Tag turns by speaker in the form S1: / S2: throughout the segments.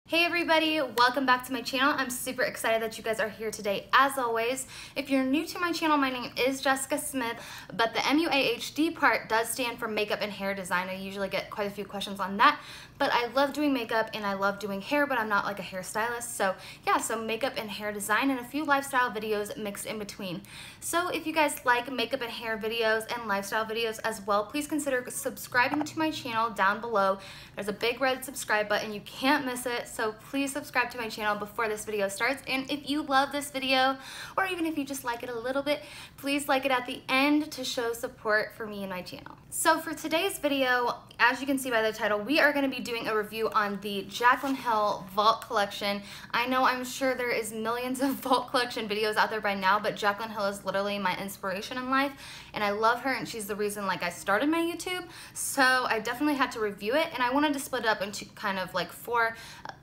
S1: Hey everybody, welcome back to my channel. I'm super excited that you guys are here today. As always, if you're new to my channel, my name is Jessica Smith, but the MUAHD part does stand for makeup and hair design. I usually get quite a few questions on that, but I love doing makeup and I love doing hair, but I'm not like a hairstylist. So yeah, so makeup and hair design and a few lifestyle videos mixed in between. So if you guys like makeup and hair videos and lifestyle videos as well, please consider subscribing to my channel down below. There's a big red subscribe button, you can't miss it. So please subscribe to my channel before this video starts. And if you love this video, or even if you just like it a little bit, please like it at the end to show support for me and my channel. So for today's video, as you can see by the title, we are going to be doing a review on the Jaclyn Hill Vault collection. I'm sure there is millions of Vault collection videos out there by now, but Jaclyn Hill is literally my inspiration in life, and I love her, and she's the reason I started my YouTube. So I definitely had to review it, and I wanted to split it up into kind of like 4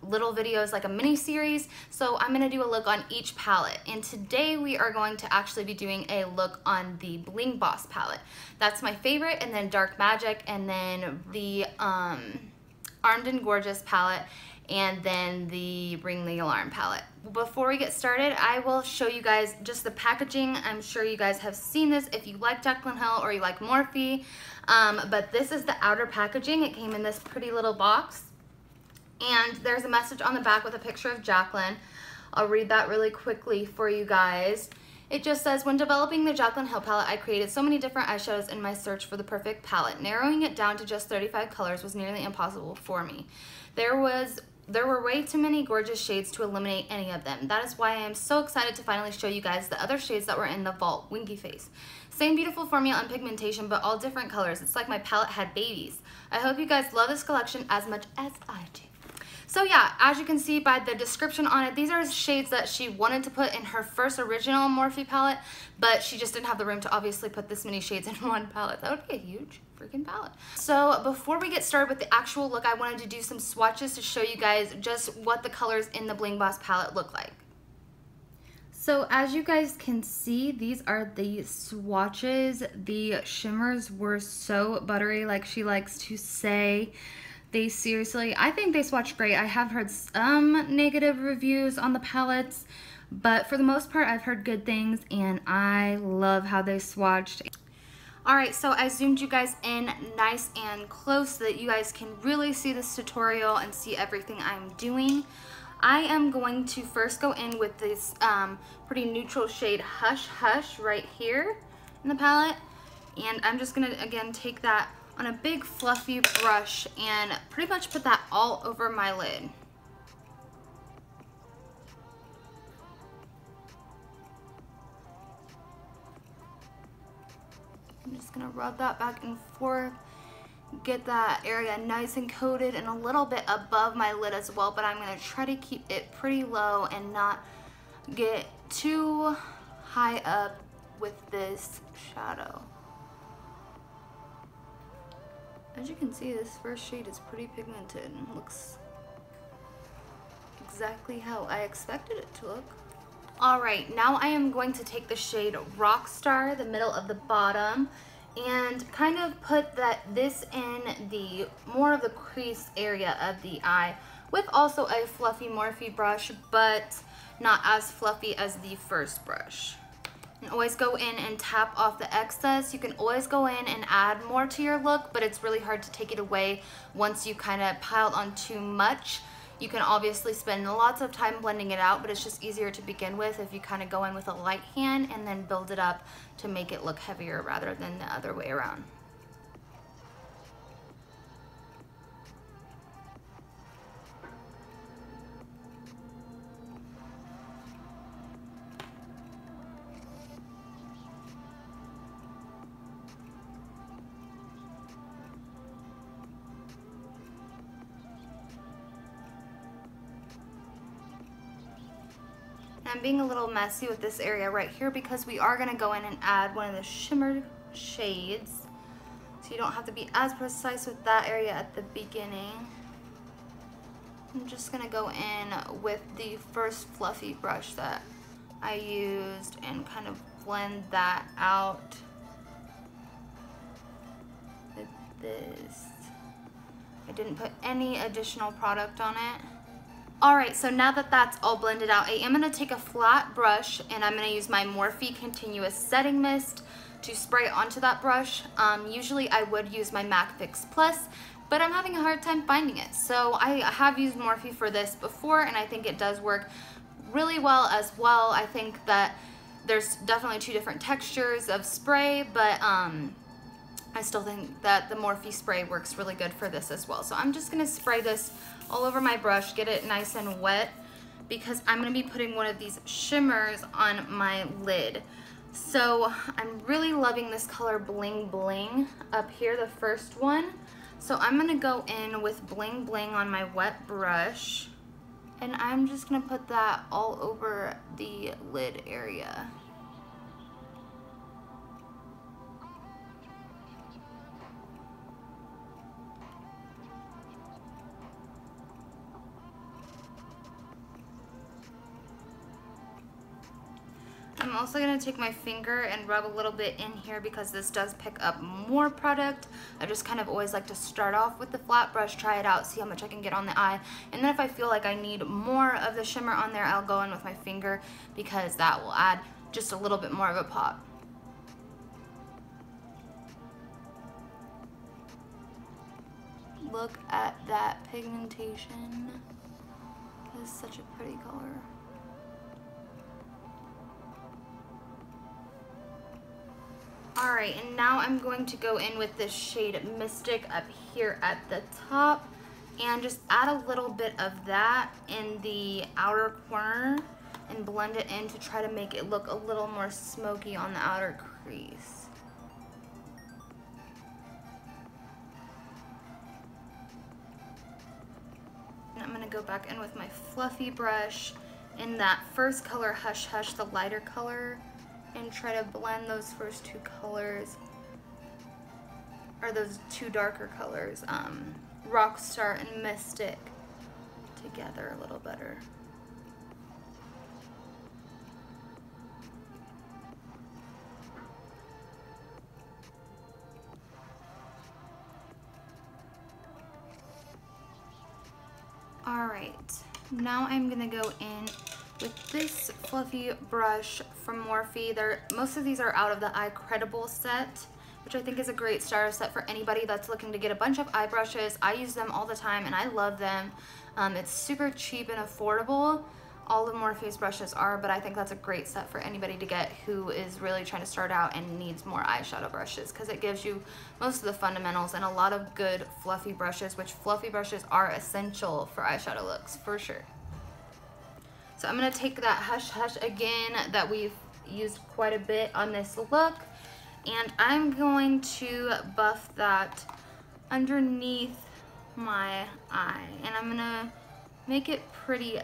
S1: little videos, like a mini series. So I'm going to do a look on each palette, and today we are going to actually be doing a look on the Bling Boss palette. That's my favorite, and then Dark Magic, and then the Armed and Gorgeous palette, and then the Ring the Alarm palette. Before we get started, I will show you guys just the packaging. I'm sure you guys have seen this if you like Jaclyn Hill or you like Morphe, but this is the outer packaging. It came in this pretty little box, and there's a message on the back with a picture of Jaclyn. I'll read that really quickly for you guys. It just says, when developing the Jaclyn Hill palette, I created so many different eyeshadows in my search for the perfect palette. Narrowing it down to just 35 colors was nearly impossible for me. There were way too many gorgeous shades to eliminate any of them. That is why I am so excited to finally show you guys the other shades that were in the Vault. Winky Face. Same beautiful formula and pigmentation, but all different colors. It's like my palette had babies. I hope you guys love this collection as much as I do. So yeah, as you can see by the description on it, these are shades that she wanted to put in her first original Morphe palette, but she just didn't have the room to obviously put this many shades in one palette. That would be a huge freaking palette. So before we get started with the actual look, I wanted to do some swatches to show you guys just what the colors in the Bling Boss palette look like. So as you guys can see, these are the swatches. The shimmers were so buttery, like she likes to say. They seriously, I think they swatch great. I have heard some negative reviews on the palettes, but for the most part, I've heard good things, and I love how they swatched. All right, so I zoomed you guys in nice and close so that you guys can really see this tutorial and see everything I'm doing. I am going to first go in with this pretty neutral shade Hush Hush right here in the palette, and I'm just gonna, again, take that on a big fluffy brush and pretty much put that all over my lid. I'm just gonna rub that back and forth, get that area nice and coated and a little bit above my lid as well, but I'm gonna try to keep it pretty low and not get too high up with this shadow. As you can see, this first shade is pretty pigmented and looks exactly how I expected it to look. Alright, now I am going to take the shade Rockstar, the middle of the bottom, and kind of put this in the more of the crease area of the eye with also a fluffy Morphe brush, but not as fluffy as the first brush. And always go in and tap off the excess. You can always go in and add more to your look, but it's really hard to take it away once you kind of piled on too much. You can obviously spend lots of time blending it out, but it's just easier to begin with if you kind of go in with a light hand and then build it up to make it look heavier rather than the other way around. I'm being a little messy with this area right here because we are going to go in and add one of the shimmer shades, so you don't have to be as precise with that area at the beginning. I'm just going to go in with the first fluffy brush that I used and kind of blend that out with this. I didn't put any additional product on it. Alright, so now that that's all blended out, I am going to take a flat brush and I'm going to use my Morphe Continuous Setting Mist to spray onto that brush. Usually I would use my MAC Fix Plus, but I'm having a hard time finding it. So I have used Morphe for this before and I think it does work really well as well. I think that there's definitely two different textures of spray, but I still think that the Morphe spray works really good for this as well. So I'm just going to spray this all over my brush, get it nice and wet, because I'm going to be putting one of these shimmers on my lid. So I'm really loving this color Bling Bling up here, the first one. So I'm going to go in with Bling Bling on my wet brush, and I'm just going to put that all over the lid area. I'm also going to take my finger and rub a little bit in here because this does pick up more product. I just kind of always like to start off with the flat brush, try it out, see how much I can get on the eye. And then if I feel like I need more of the shimmer on there, I'll go in with my finger because that will add just a little bit more of a pop. Look at that pigmentation. It is such a pretty color. Alright, and now I'm going to go in with this shade Mystic up here at the top and just add a little bit of that in the outer corner and blend it in to try to make it look a little more smoky on the outer crease. And I'm going to go back in with my fluffy brush in that first color, Hush Hush, the lighter color, and try to blend those first two colors, or those two darker colors, Rockstar and Mystic, together a little better. Alright, now I'm gonna go in with this fluffy brush from Morphe. Most of these are out of the Eye Credible set, which I think is a great starter set for anybody that's looking to get a bunch of eye brushes. I use them all the time and I love them. It's super cheap and affordable. All of Morphe's brushes are, but I think that's a great set for anybody to get who is really trying to start out and needs more eyeshadow brushes, because it gives you most of the fundamentals and a lot of good fluffy brushes, which fluffy brushes are essential for eyeshadow looks for sure. So I'm going to take that Hush Hush again that we've used quite a bit on this look, and I'm going to buff that underneath my eye, and I'm going to make it pretty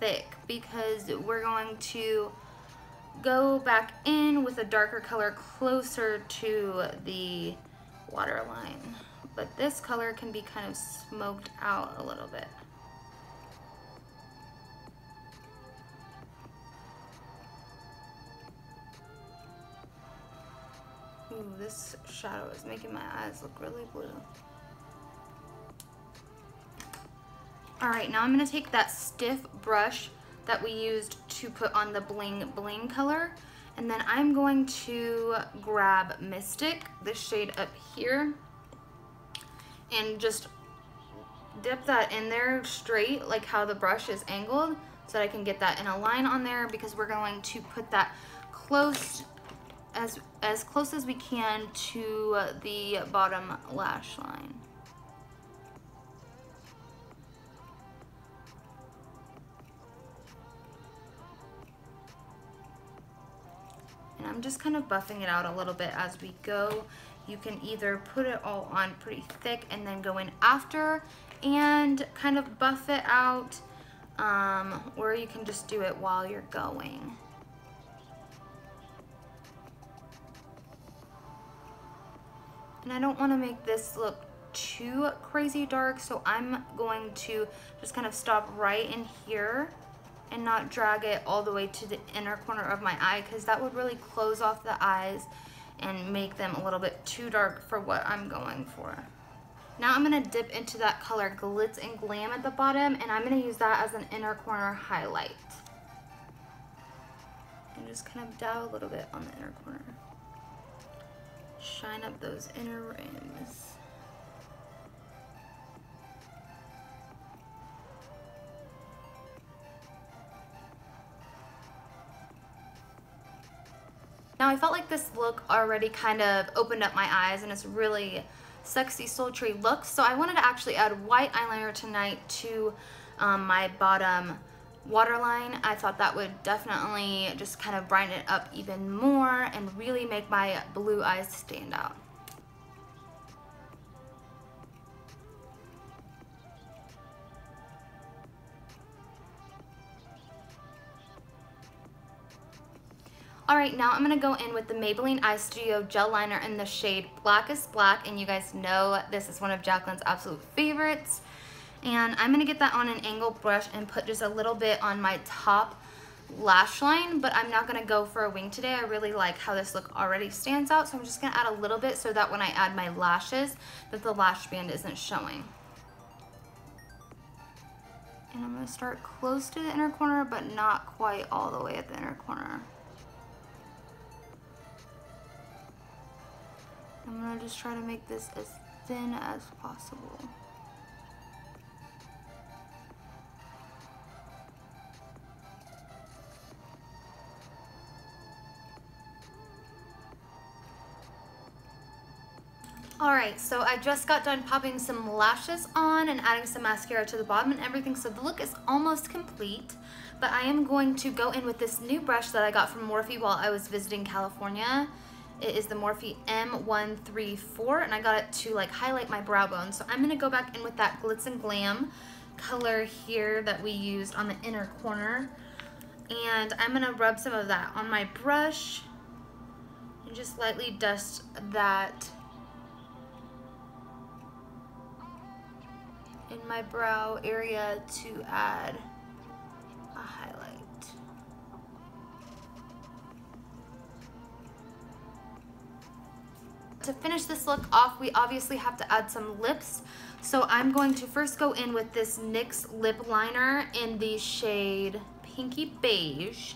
S1: thick because we're going to go back in with a darker color closer to the waterline, but this color can be kind of smoked out a little bit. Ooh, this shadow is making my eyes look really blue. Alright, now I'm going to take that stiff brush that we used to put on the Bling Bling color, and then I'm going to grab Mystic, this shade up here, and just dip that in there straight, like how the brush is angled, so that I can get that in a line on there, because we're going to put that close, as close as we can to the bottom lash line. And I'm just kind of buffing it out a little bit as we go. You can either put it all on pretty thick and then go in after and kind of buff it out, or you can just do it while you're going. And I don't want to make this look too crazy dark, so I'm going to just kind of stop right in here and not drag it all the way to the inner corner of my eye, because that would really close off the eyes and make them a little bit too dark for what I'm going for. Now I'm gonna dip into that color Glitz and Glam at the bottom, and I'm gonna use that as an inner corner highlight. And just kind of dab a little bit on the inner corner. Shine up those inner rims. Now I felt like this look already kind of opened up my eyes, and it's really sexy, sultry look. So I wanted to actually add white eyeliner tonight to my bottom waterline. I thought that would definitely just kind of brighten it up even more and really make my blue eyes stand out. Alright, now I'm going to go in with the Maybelline Eye Studio Gel Liner in the shade Blackest Black, and you guys know this is one of Jaclyn's absolute favorites. And I'm going to get that on an angled brush and put just a little bit on my top lash line, but I'm not going to go for a wing today. I really like how this look already stands out, so I'm just going to add a little bit so that when I add my lashes, that the lash band isn't showing. And I'm going to start close to the inner corner, but not quite all the way at the inner corner. I'm going to just try to make this as thin as possible. Alright, so I just got done popping some lashes on and adding some mascara to the bottom and everything, so the look is almost complete. But I am going to go in with this new brush that I got from Morphe while I was visiting California. It is the Morphe M134, and I got it to like highlight my brow bone. So I'm going to go back in with that Glitz and Glam color here that we used on the inner corner. And I'm going to rub some of that on my brush and just lightly dust that in my brow area to add a highlight. To finish this look off, we obviously have to add some lips. So I'm going to first go in with this NYX lip liner in the shade Pinky Beige.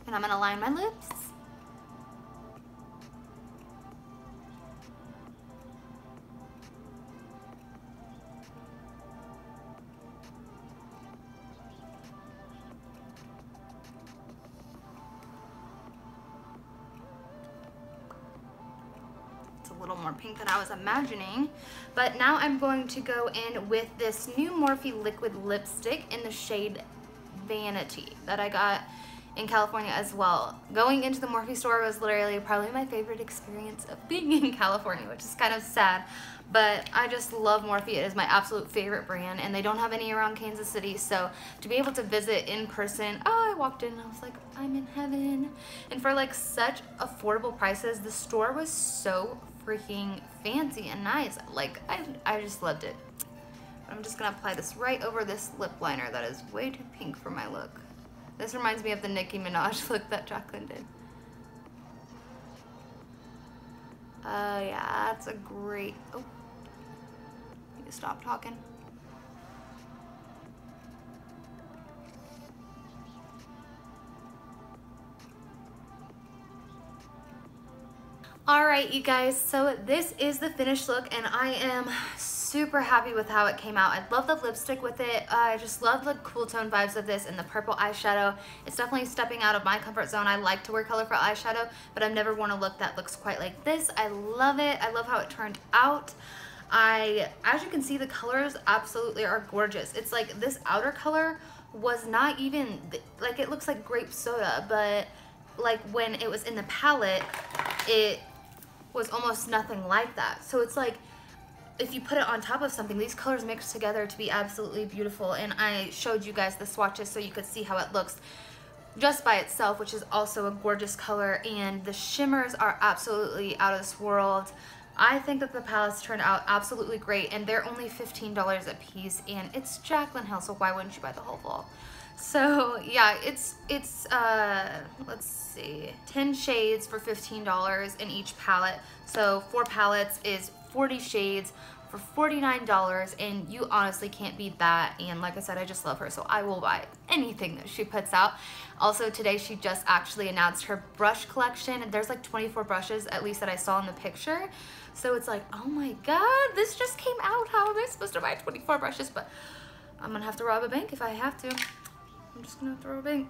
S1: And I'm going to line my lips. A little more pink than I was imagining, but now I'm going to go in with this new Morphe liquid lipstick in the shade Vanity that I got in California as well. Going into the Morphe store was literally probably my favorite experience of being in California, which is kind of sad, but I just love Morphe. It is my absolute favorite brand, and they don't have any around Kansas City, so to be able to visit in person, I walked in and I was like, I'm in heaven. And for like such affordable prices, the store was so freaking fancy and nice. Like I just loved it. I'm just gonna apply this right over this lip liner that is way too pink for my look. This reminds me of the Nicki Minaj look that Jaclyn did. Yeah, that's a great, oh, need to stop talking. Alright you guys, so this is the finished look and I am super happy with how it came out. I love the lipstick with it. I just love the cool tone vibes of this and the purple eyeshadow. It's definitely stepping out of my comfort zone. I like to wear colorful eyeshadow, but I've never worn a look that looks quite like this. I love it. I love how it turned out. As you can see, the colors absolutely are gorgeous. It's like this outer color was not even, like it looks like grape soda, but like when it was in the palette, it was almost nothing like that. So it's like, if you put it on top of something, these colors mix together to be absolutely beautiful. And I showed you guys the swatches so you could see how it looks just by itself, which is also a gorgeous color. And the shimmers are absolutely out of this world. I think that the palettes turned out absolutely great, and they're only $15 a piece, and it's Jaclyn Hill, so why wouldn't you buy the whole vault? So yeah, it's let's see, 10 shades for $15 in each palette. So 4 palettes is 40 shades for $49, and you honestly can't beat that. And like I said, I just love her, so I will buy anything that she puts out. Also today she just actually announced her brush collection, and there's like 24 brushes at least that I saw in the picture. So it's like, oh my god, this just came out. How am I supposed to buy 24 brushes? But I'm gonna have to rob a bank if I have to. I'm just gonna have to rob a bank.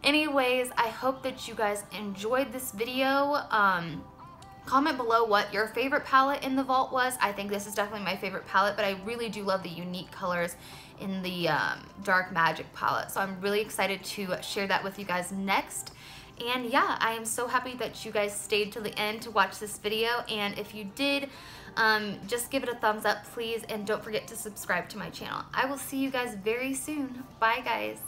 S1: Anyways, I hope that you guys enjoyed this video. Comment below what your favorite palette in the vault was. I think this is definitely my favorite palette, but I really do love the unique colors in the Dark Magic palette. So I'm really excited to share that with you guys next. And yeah, I am so happy that you guys stayed till the end to watch this video. And if you did, just give it a thumbs up, please. And don't forget to subscribe to my channel. I will see you guys very soon. Bye, guys.